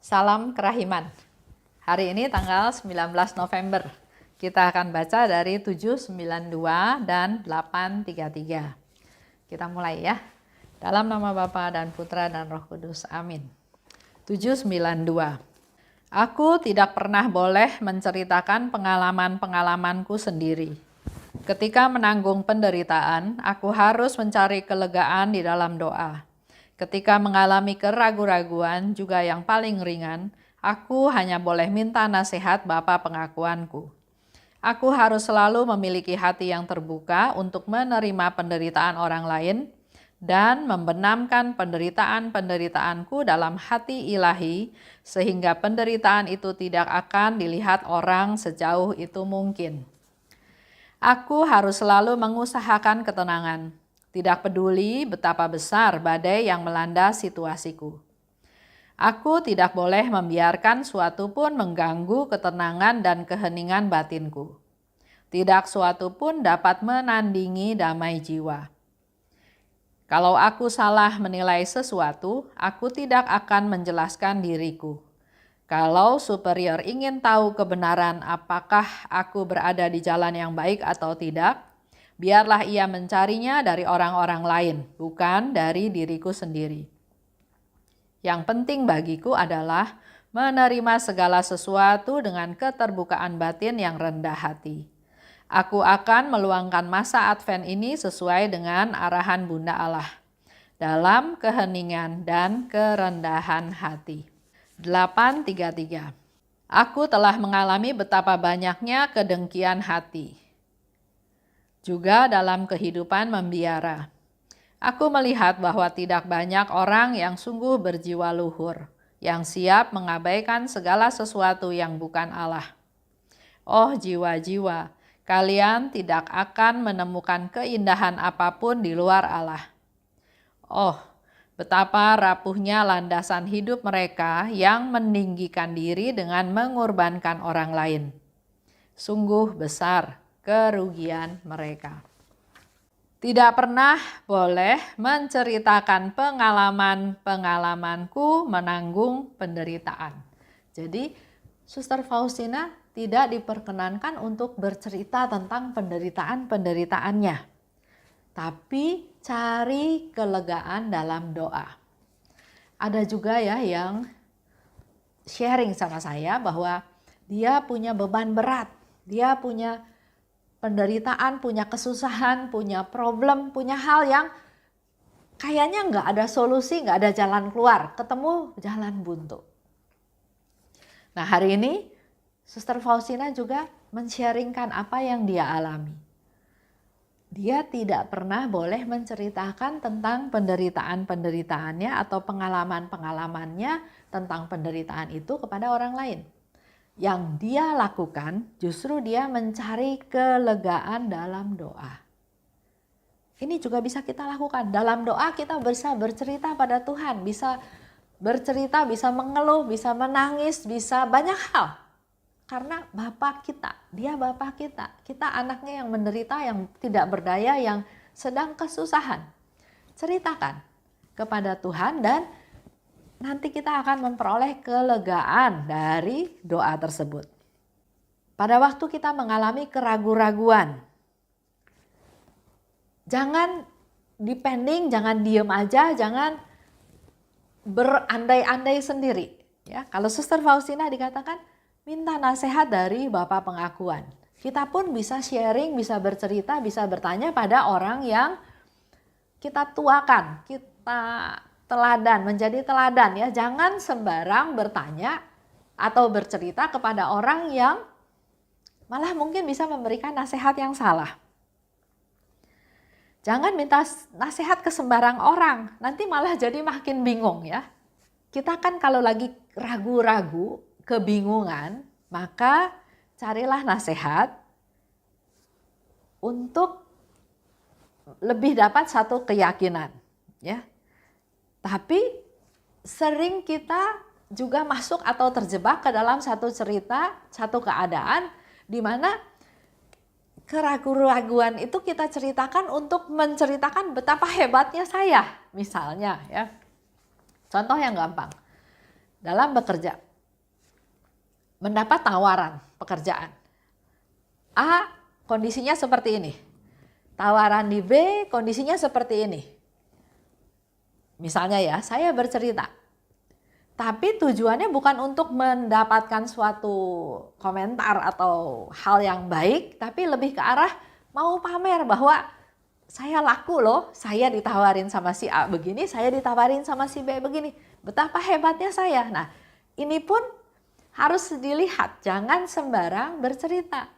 Salam kerahiman. Hari ini tanggal 19 November. Kita akan baca dari 792 dan 833. Kita mulai ya. Dalam nama Bapa dan Putra dan Roh Kudus. Amin. 792. Aku tidak pernah boleh menceritakan pengalaman-pengalamanku sendiri. Ketika menanggung penderitaan, aku harus mencari kelegaan di dalam doa. Ketika mengalami keraguan-raguan juga yang paling ringan, aku hanya boleh minta nasihat Bapa pengakuanku. Aku harus selalu memiliki hati yang terbuka untuk menerima penderitaan orang lain dan membenamkan penderitaan-penderitaanku dalam hati ilahi sehingga penderitaan itu tidak akan dilihat orang sejauh itu mungkin. Aku harus selalu mengusahakan ketenangan, tidak peduli betapa besar badai yang melanda situasiku. Aku tidak boleh membiarkan suatu pun mengganggu ketenangan dan keheningan batinku. Tidak suatu pun dapat menandingi damai jiwa. Kalau aku salah menilai sesuatu, aku tidak akan menjelaskan diriku. Kalau superior ingin tahu kebenaran apakah aku berada di jalan yang baik atau tidak, biarlah ia mencarinya dari orang-orang lain, bukan dari diriku sendiri. Yang penting bagiku adalah menerima segala sesuatu dengan keterbukaan batin yang rendah hati. Aku akan meluangkan masa Advent ini sesuai dengan arahan Bunda Allah, dalam keheningan dan kerendahan hati. 833. Aku telah mengalami betapa banyaknya kedengkian hati. Juga dalam kehidupan membiara. Aku melihat bahwa tidak banyak orang yang sungguh berjiwa luhur, yang siap mengabaikan segala sesuatu yang bukan Allah. Oh jiwa-jiwa, kalian tidak akan menemukan keindahan apapun di luar Allah. Oh, betapa rapuhnya landasan hidup mereka yang meninggikan diri dengan mengorbankan orang lain. Sungguh besar kerugian mereka. Tidak pernah boleh menceritakan pengalaman-pengalamanku menanggung penderitaan. Jadi, Suster Faustina tidak diperkenankan untuk bercerita tentang penderitaan-penderitaannya. Tapi cari kelegaan dalam doa. Ada juga ya yang sharing sama saya bahwa dia punya beban berat, dia punya penderitaan, punya kesusahan, punya problem, punya hal yang kayaknya nggak ada solusi, nggak ada jalan keluar, ketemu jalan buntu. Nah hari ini Suster Faustina juga men-sharingkan apa yang dia alami. Dia tidak pernah boleh menceritakan tentang penderitaan-penderitaannya atau pengalaman-pengalamannya tentang penderitaan itu kepada orang lain. Yang dia lakukan justru dia mencari kelegaan dalam doa. Ini juga bisa kita lakukan. Dalam doa kita bisa bercerita pada Tuhan, bisa bercerita, bisa mengeluh, bisa menangis, bisa banyak hal. Karena Bapak kita, dia Bapak kita anaknya yang menderita, yang tidak berdaya, yang sedang kesusahan. Ceritakan kepada Tuhan dan nanti kita akan memperoleh kelegaan dari doa tersebut. Pada waktu kita mengalami keraguan-raguan, jangan depending, jangan diem aja, jangan berandai-andai sendiri. Ya, kalau Suster Faustina dikatakan, minta nasihat dari Bapak pengakuan. Kita pun bisa sharing, bisa bercerita, bisa bertanya pada orang yang kita tuakan, kita teladan, menjadi teladan ya. Jangan sembarang bertanya atau bercerita kepada orang yang malah mungkin bisa memberikan nasihat yang salah. Jangan minta nasihat ke sembarang orang, nanti malah jadi makin bingung ya. Kita kan kalau lagi ragu-ragu, kebingungan, maka carilah nasihat untuk lebih dapat satu keyakinan, ya. Tapi sering kita juga masuk atau terjebak ke dalam satu cerita, satu keadaan di mana keraguan-raguan itu kita ceritakan untuk menceritakan betapa hebatnya saya, misalnya, ya. Contoh yang gampang. dalam bekerja. Mendapat tawaran pekerjaan. A, kondisinya seperti ini. Tawaran di B, kondisinya seperti ini. Misalnya ya, saya bercerita. Tapi tujuannya bukan untuk mendapatkan suatu komentar atau hal yang baik, tapi lebih ke arah mau pamer bahwa saya laku loh, saya ditawarin sama si A begini, saya ditawarin sama si B begini. Betapa hebatnya saya. Nah, ini pun harus dilihat, jangan sembarang bercerita.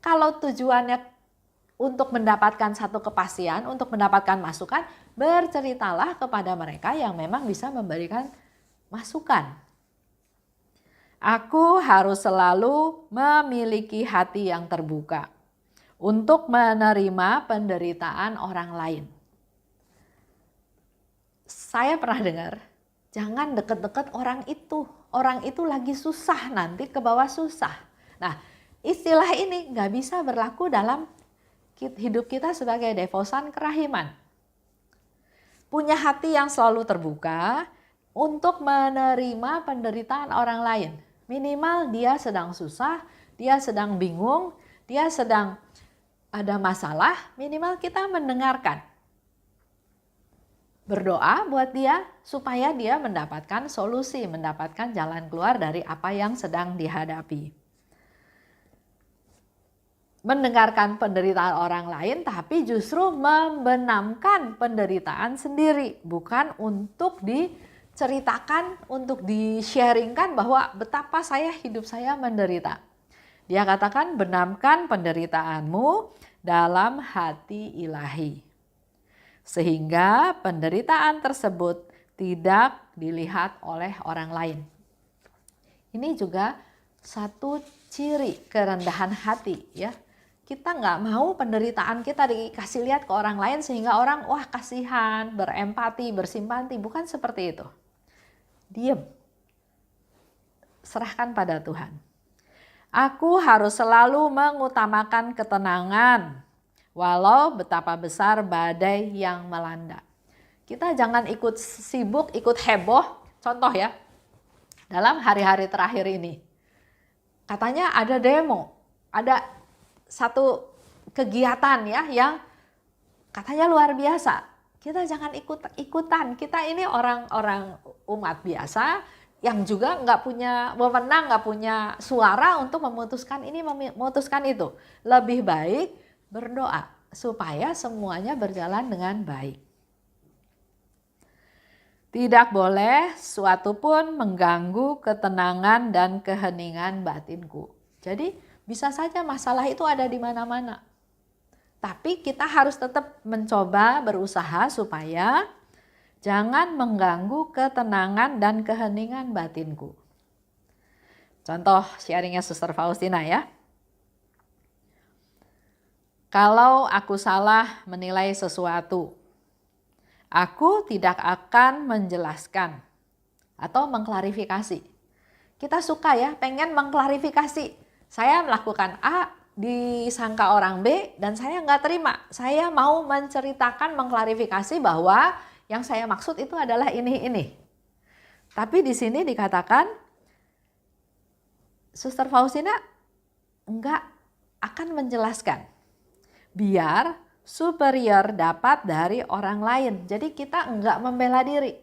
Kalau tujuannya untuk mendapatkan satu kepastian, untuk mendapatkan masukan, berceritalah kepada mereka yang memang bisa memberikan masukan. Aku harus selalu memiliki hati yang terbuka untuk menerima penderitaan orang lain. Saya pernah dengar, jangan deket-deket orang itu. Orang itu lagi susah, nanti ke bawah susah. Nah, istilah ini nggak bisa berlaku dalam hidup kita sebagai devosan kerahiman. Punya hati yang selalu terbuka untuk menerima penderitaan orang lain. Minimal dia sedang susah, dia sedang bingung, dia sedang ada masalah, minimal kita mendengarkan. Berdoa buat dia supaya dia mendapatkan solusi, mendapatkan jalan keluar dari apa yang sedang dihadapi. Mendengarkan penderitaan orang lain, tapi justru membenamkan penderitaan sendiri. Bukan untuk diceritakan, untuk di-sharingkan bahwa betapa hidup saya menderita. Dia katakan, benamkan penderitaanmu dalam hati ilahi. Sehingga penderitaan tersebut tidak dilihat oleh orang lain. Ini juga satu ciri kerendahan hati ya. Kita nggak mau penderitaan kita dikasih lihat ke orang lain sehingga orang wah kasihan, berempati, bersimpati. Bukan seperti itu. Diam. Serahkan pada Tuhan. Aku harus selalu mengutamakan ketenangan walau betapa besar badai yang melanda. Kita jangan ikut sibuk, ikut heboh. Contoh ya, dalam hari-hari terakhir ini. Katanya ada demo, ada satu kegiatan ya yang katanya luar biasa. Kita jangan ikut-ikutan. Kita ini orang-orang umat biasa yang juga nggak punya wewenang, nggak punya suara untuk memutuskan ini, memutuskan itu. Lebih baik berdoa supaya semuanya berjalan dengan baik. Tidak boleh suatu pun mengganggu ketenangan dan keheningan batinku. Jadi bisa saja masalah itu ada di mana-mana. Tapi kita harus tetap mencoba berusaha supaya jangan mengganggu ketenangan dan keheningan batinku. Contoh sharingnya Suster Faustina ya. Kalau aku salah menilai sesuatu, aku tidak akan menjelaskan atau mengklarifikasi. Kita suka ya, pengen mengklarifikasi. Saya melakukan A, disangka orang B, dan saya nggak terima. Saya mau menceritakan, mengklarifikasi bahwa yang saya maksud itu adalah ini. Tapi di sini dikatakan, Suster Faustina nggak akan menjelaskan. Biar superior dapat dari orang lain. Jadi kita nggak membela diri.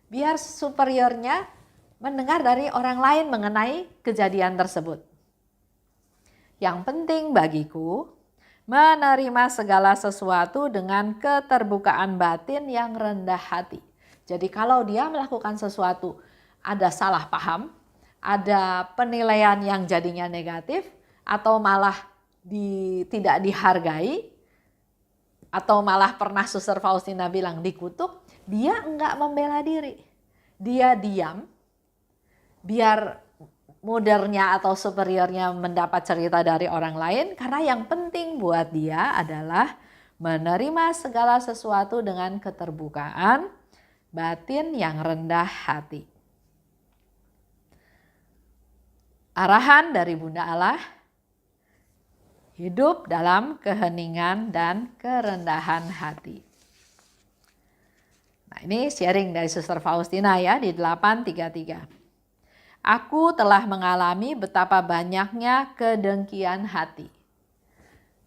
Biar superiornya mendengar dari orang lain mengenai kejadian tersebut. Yang penting bagiku, menerima segala sesuatu dengan keterbukaan batin yang rendah hati. Jadi kalau dia melakukan sesuatu, ada salah paham, ada penilaian yang jadinya negatif, atau malah tidak dihargai, atau malah pernah Suster Faustina bilang dikutuk, dia enggak membela diri. Dia diam, biar modernya atau superiornya mendapat cerita dari orang lain, karena yang penting buat dia adalah menerima segala sesuatu dengan keterbukaan batin yang rendah hati. Arahan dari Bunda Allah, hidup dalam keheningan dan kerendahan hati. Nah, ini sharing dari Suster Faustina ya di 833. Aku telah mengalami betapa banyaknya kedengkian hati.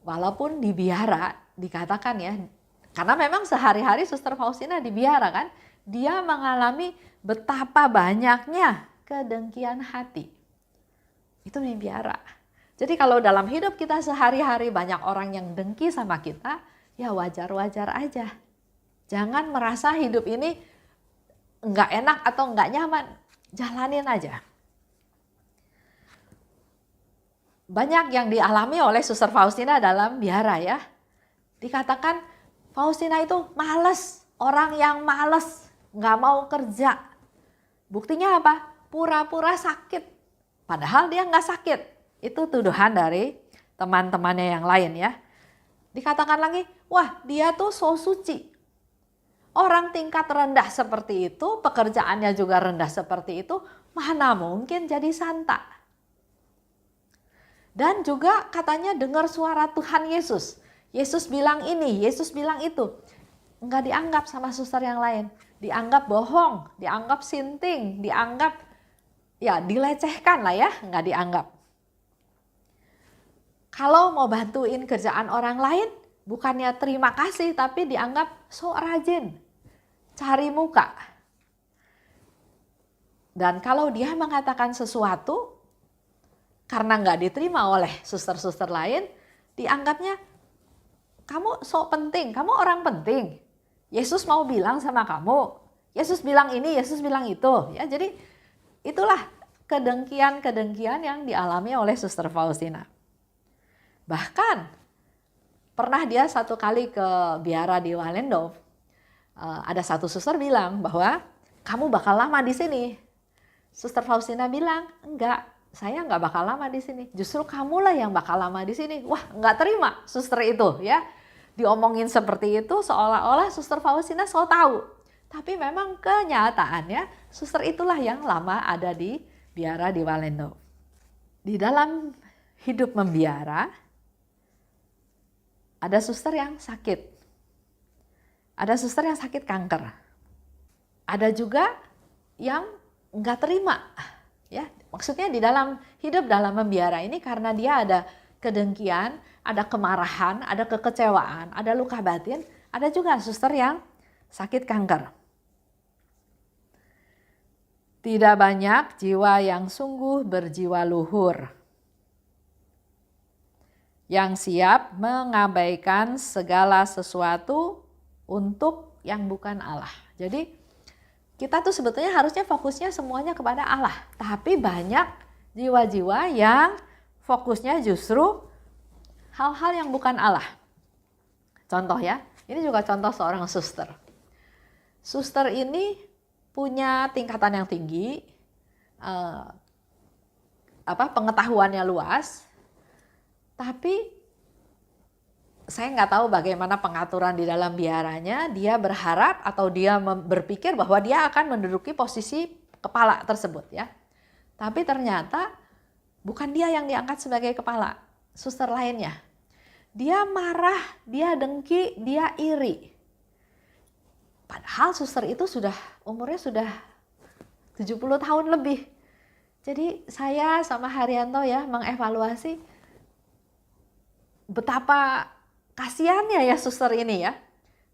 Walaupun di biara dikatakan ya, karena memang sehari-hari Suster Faustina di biara kan, dia mengalami betapa banyaknya kedengkian hati. Itu di biara. Jadi kalau dalam hidup kita sehari-hari banyak orang yang dengki sama kita, ya wajar-wajar aja. Jangan merasa hidup ini nggak enak atau nggak nyaman, jalanin aja. Banyak yang dialami oleh Suster Faustina dalam biara ya. Dikatakan Faustina itu males, orang yang males, nggak mau kerja. Buktinya apa? Pura-pura sakit, padahal dia nggak sakit. Itu tuduhan dari teman-temannya yang lain ya. Dikatakan lagi, wah dia tuh so suci. Orang tingkat rendah seperti itu, pekerjaannya juga rendah seperti itu, mana mungkin jadi santa. Dan juga katanya dengar suara Tuhan Yesus. Yesus bilang ini, Yesus bilang itu. Enggak dianggap sama suster yang lain. Dianggap bohong, dianggap sinting, dianggap ya dilecehkan lah ya, enggak dianggap. Kalau mau bantuin kerjaan orang lain, bukannya terima kasih, tapi dianggap so rajin, cari muka. Dan kalau dia mengatakan sesuatu, karena nggak diterima oleh suster-suster lain, dianggapnya kamu so penting, kamu orang penting. Yesus mau bilang sama kamu, Yesus bilang ini, Yesus bilang itu. Ya, jadi itulah kedengkian-kedengkian yang dialami oleh Suster Faustina. Bahkan pernah dia satu kali ke biara di Wallendorf, ada satu suster bilang bahwa kamu bakal lama di sini. Suster Faustina bilang, enggak, saya enggak bakal lama di sini. Justru kamulah yang bakal lama di sini. Wah, enggak terima suster itu ya. Diomongin seperti itu seolah-olah Suster Faustina so tahu. Tapi memang kenyataannya suster itulah yang lama ada di biara di Wallendorf. Di dalam hidup membiara, ada suster yang sakit. Ada suster yang sakit kanker. Ada juga yang nggak terima. Ya, maksudnya di dalam hidup dalam membiara ini karena dia ada kedengkian, ada kemarahan, ada kekecewaan, ada luka batin, ada juga suster yang sakit kanker. Tidak banyak jiwa yang sungguh berjiwa luhur, yang siap mengabaikan segala sesuatu untuk yang bukan Allah. Jadi kita tuh sebetulnya harusnya fokusnya semuanya kepada Allah. Tapi banyak jiwa-jiwa yang fokusnya justru hal-hal yang bukan Allah. Contoh ya, ini juga contoh seorang suster. Suster ini punya tingkatan yang tinggi, pengetahuannya luas, tapi saya nggak tahu bagaimana pengaturan di dalam biaranya. Dia berharap atau dia berpikir bahwa dia akan menduduki posisi kepala tersebut ya. Tapi ternyata bukan dia yang diangkat sebagai kepala, suster lainnya. Dia marah, dia dengki, dia iri. Padahal suster itu umurnya sudah 70 tahun lebih. Jadi saya sama Haryanto ya mengevaluasi betapa kasihannya ya suster ini ya.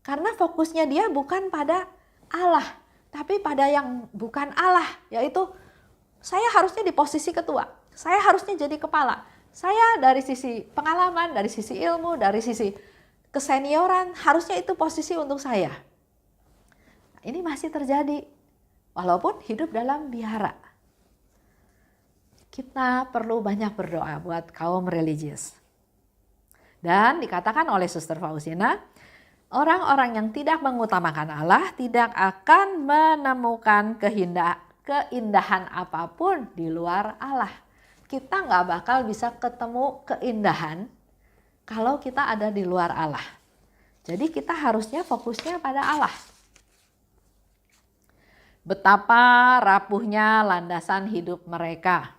Karena fokusnya dia bukan pada Allah, tapi pada yang bukan Allah, yaitu saya harusnya di posisi ketua, saya harusnya jadi kepala. Saya dari sisi pengalaman, dari sisi ilmu, dari sisi kesenioran, harusnya itu posisi untuk saya. Ini masih terjadi walaupun hidup dalam biara. Kita perlu banyak berdoa buat kaum religius. Dan dikatakan oleh Suster Faustina, orang-orang yang tidak mengutamakan Allah tidak akan menemukan keindahan apapun di luar Allah. Kita nggak bakal bisa ketemu keindahan kalau kita ada di luar Allah. Jadi kita harusnya fokusnya pada Allah. Betapa rapuhnya landasan hidup mereka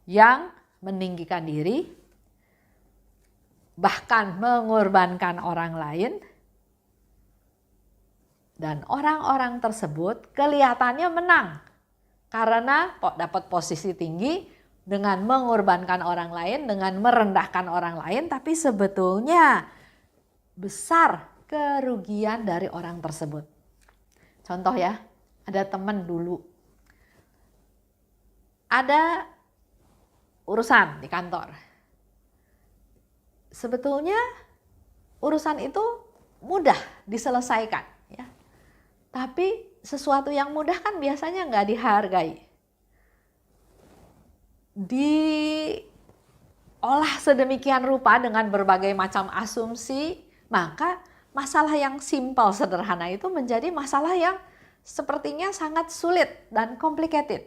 yang meninggikan diri, bahkan mengorbankan orang lain, dan orang-orang tersebut kelihatannya menang Karena dapat posisi tinggi dengan mengorbankan orang lain, dengan merendahkan orang lain, tapi sebetulnya besar kerugian dari orang tersebut. Contoh ya, ada teman dulu, ada urusan di kantor. Sebetulnya urusan itu mudah diselesaikan, ya. Tapi sesuatu yang mudah kan biasanya nggak dihargai. Diolah sedemikian rupa dengan berbagai macam asumsi, maka masalah yang simpel sederhana itu menjadi masalah yang sepertinya sangat sulit dan complicated.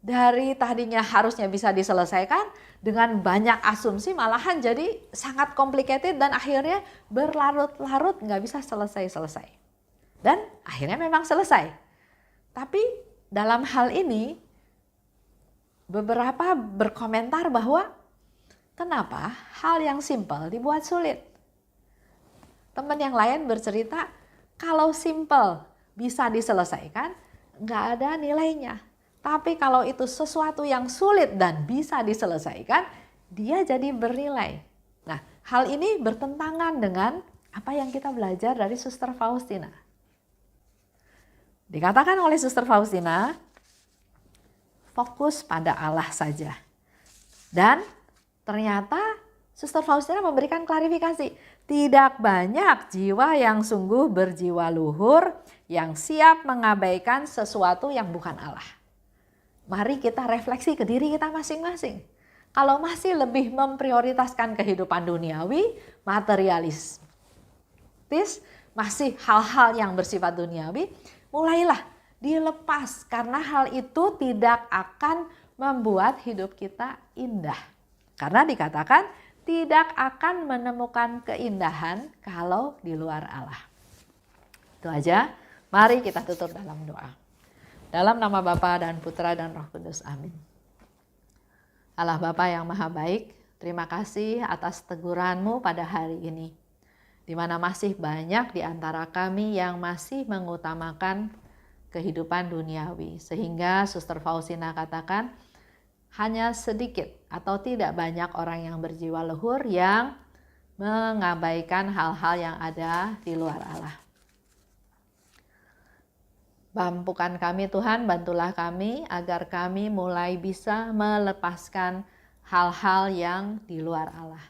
Dari tadinya harusnya bisa diselesaikan dengan banyak asumsi, malahan jadi sangat complicated dan akhirnya berlarut-larut nggak bisa selesai-selesai. Dan akhirnya memang selesai. Tapi dalam hal ini beberapa berkomentar bahwa kenapa hal yang simpel dibuat sulit. Teman yang lain bercerita kalau simpel bisa diselesaikan nggak ada nilainya. Tapi kalau itu sesuatu yang sulit dan bisa diselesaikan, dia jadi bernilai. Nah, hal ini bertentangan dengan apa yang kita belajar dari Suster Faustina. Dikatakan oleh Suster Faustina, fokus pada Allah saja. Dan ternyata Suster Faustina memberikan klarifikasi. Tidak banyak jiwa yang sungguh berjiwa luhur yang siap mengabaikan sesuatu yang bukan Allah. Mari kita refleksi ke diri kita masing-masing. Kalau masih lebih memprioritaskan kehidupan duniawi, materialistis, masih hal-hal yang bersifat duniawi, mulailah dilepas karena hal itu tidak akan membuat hidup kita indah. Karena dikatakan tidak akan menemukan keindahan kalau di luar Allah. Itu aja, mari kita tutup dalam doa. Dalam nama Bapa dan Putra dan Roh Kudus, amin. Allah Bapa yang Maha Baik, terima kasih atas teguran-Mu pada hari ini, di mana masih banyak di antara kami yang masih mengutamakan kehidupan duniawi, sehingga Suster Faustina katakan hanya sedikit atau tidak banyak orang yang berjiwa luhur yang mengabaikan hal-hal yang ada di luar Allah. Mampukan kami Tuhan, bantulah kami agar kami mulai bisa melepaskan hal-hal yang di luar Allah.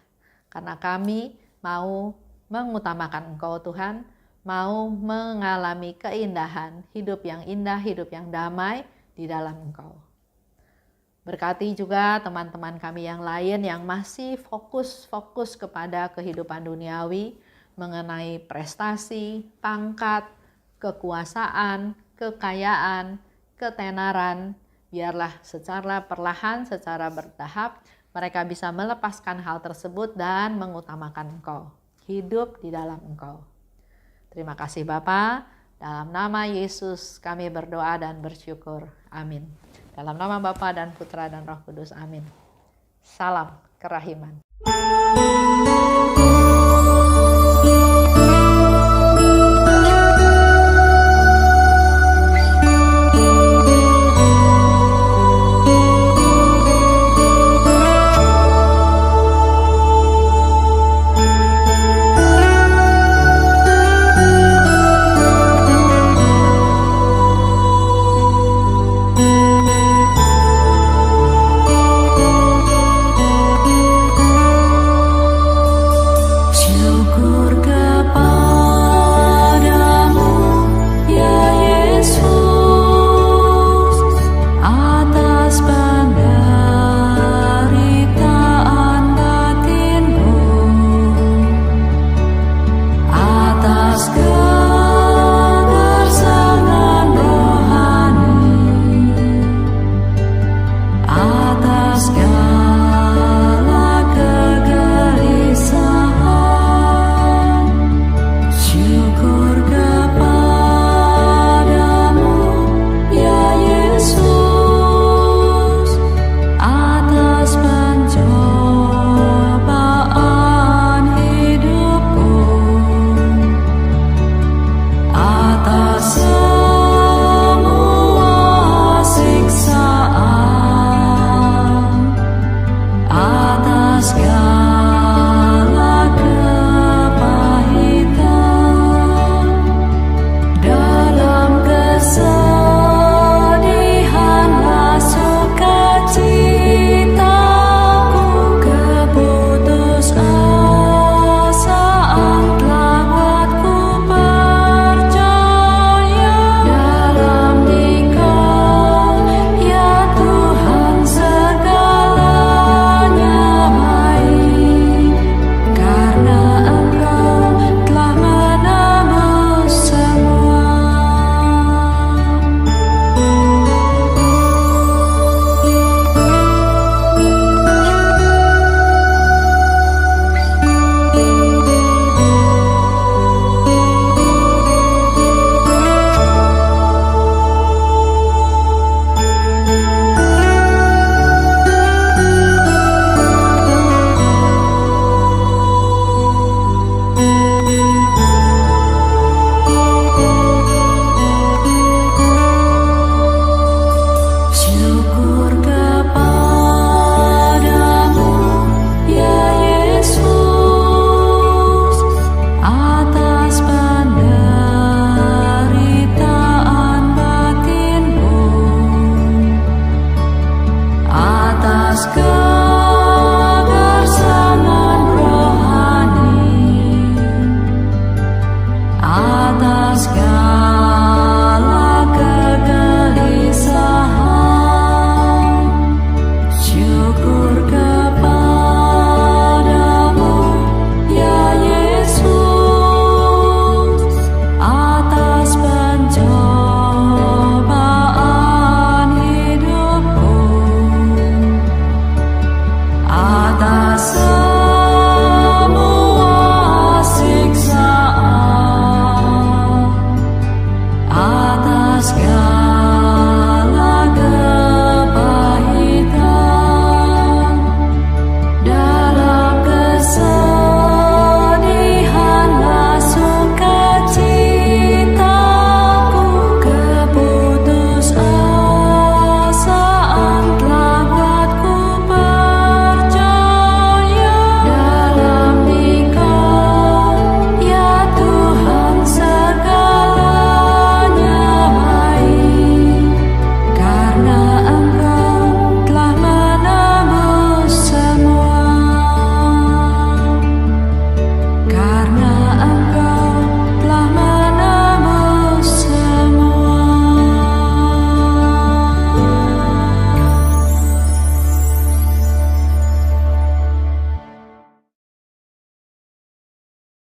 Karena kami mau mengutamakan Engkau Tuhan, mau mengalami keindahan, hidup yang indah, hidup yang damai di dalam Engkau. Berkati juga teman-teman kami yang lain yang masih fokus kepada kehidupan duniawi, mengenai prestasi, pangkat, kekuasaan, kekayaan, ketenaran, biarlah secara perlahan, secara bertahap mereka bisa melepaskan hal tersebut dan mengutamakan Engkau, hidup di dalam Engkau. Terima kasih Bapa, dalam nama Yesus kami berdoa dan bersyukur. Amin. Dalam nama Bapa dan Putra dan Roh Kudus. Amin. Salam kerahiman.